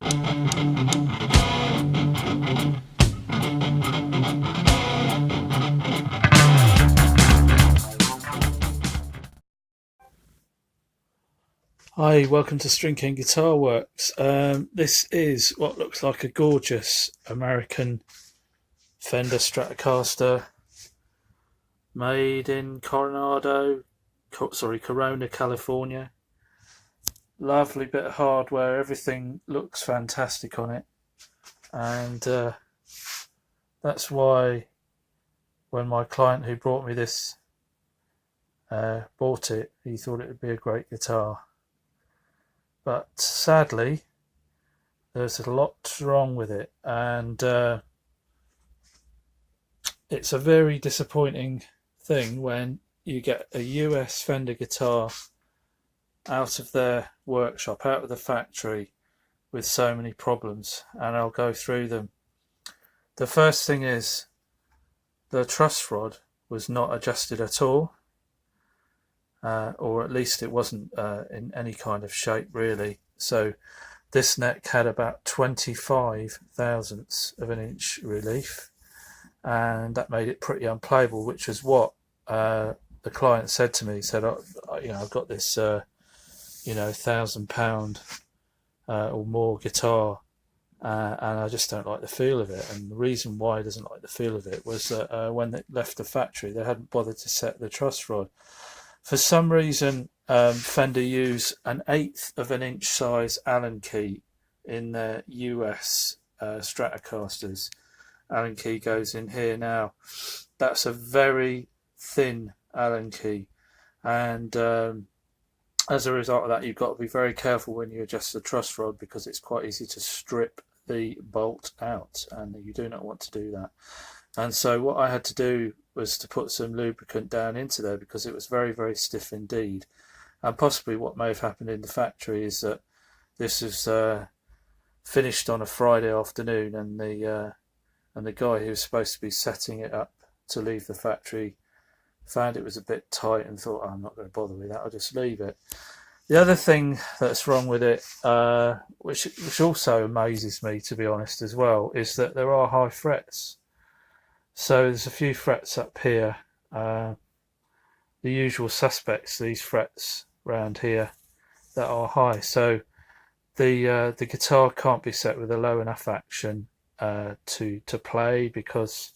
Hi, welcome to String King Guitar Works. This is what looks like a gorgeous American Fender Stratocaster made in Corona, California. Lovely bit of hardware, everything looks fantastic on it, and that's why when my client who brought me this bought it, he thought it would be a great guitar. But sadly, there's a lot wrong with it, and it's a very disappointing thing when you get a US Fender guitar out of their workshop, out of the factory, with so many problems, and I'll go through them. The first thing is the truss rod was not adjusted at all. Or at least it wasn't in any kind of shape really. So this neck had about 25 thousandths of an inch relief, and that made it pretty unplayable, which is what the client said to me. He said, I've got this £1,000 or more guitar, and I just don't like the feel of it. And the reason why he doesn't like the feel of it was that when it left the factory, they hadn't bothered to set the truss rod. For some reason, Fender use an 1/8 of an inch size Allen key in their US Stratocasters. Allen key goes in here now. That's a very thin Allen key, and as a result of that, you've got to be very careful when you adjust the truss rod, because it's quite easy to strip the bolt out, and you do not want to do that. And so what I had to do was to put some lubricant down into there, because it was very, very stiff indeed. And possibly what may have happened in the factory is that this was finished on a Friday afternoon, and the guy who was supposed to be setting it up to leave the factory found it was a bit tight and thought, I'm not going to bother with that, I'll just leave it. The other thing that's wrong with it, which also amazes me, to be honest, as well, is that there are high frets. So there's a few frets up here, the usual suspects, these frets around here that are high. So the guitar can't be set with a low enough action to play, because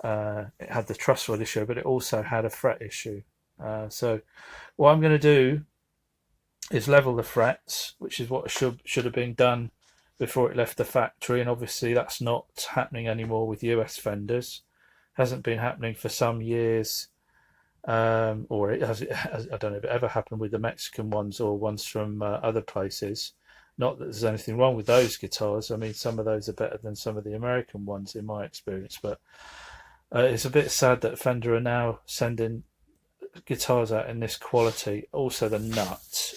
it had the truss rod issue, but it also had a fret issue. So what I'm going to do is level the frets, which is what should have been done before it left the factory, and obviously that's not happening anymore with US Fenders. Hasn't been happening for some years, or I don't know if it ever happened with the Mexican ones or ones from other places. Not that there's anything wrong with those guitars. I mean, some of those are better than some of the American ones in my experience, but it's a bit sad that Fender are now sending guitars out in this quality. Also the nut,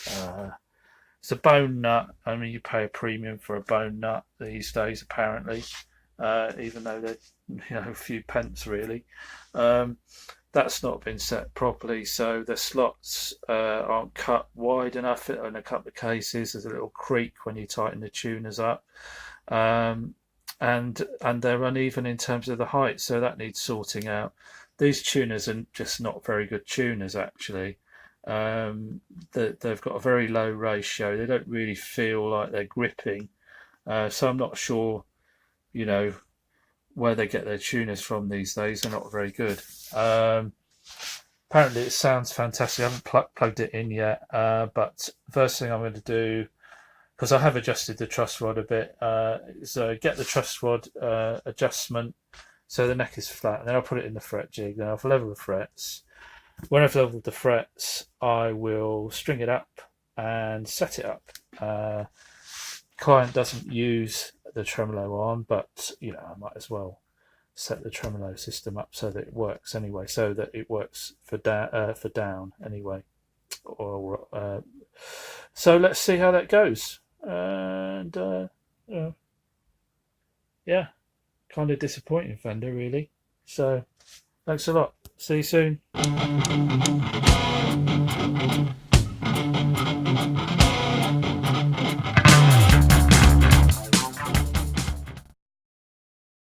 it's a bone nut. I mean, you pay a premium for a bone nut these days apparently, even though they're a few pence really. That's not been set properly, so the slots aren't cut wide enough in a couple of cases. There's a little creak when you tighten the tuners up, and they're uneven in terms of the height, so that needs sorting out. These tuners are just not very good tuners actually. They've got a very low ratio. They don't really feel like they're gripping, so I'm not sure where they get their tuners from these days. They're not very good. Apparently it sounds fantastic. I haven't plugged it in yet, but first thing I'm going to do, because I have adjusted the truss rod a bit, is get the truss rod adjustment so the neck is flat, and then I'll put it in the fret jig, then I'll level the frets. When I've leveled the frets, I will string it up and set it up. Client doesn't use the tremolo on, but I might as well set the tremolo system up so that it works anyway, so that it works for down anyway. So let's see how that goes. And yeah, kind of disappointing Fender really. So thanks a lot. See you soon.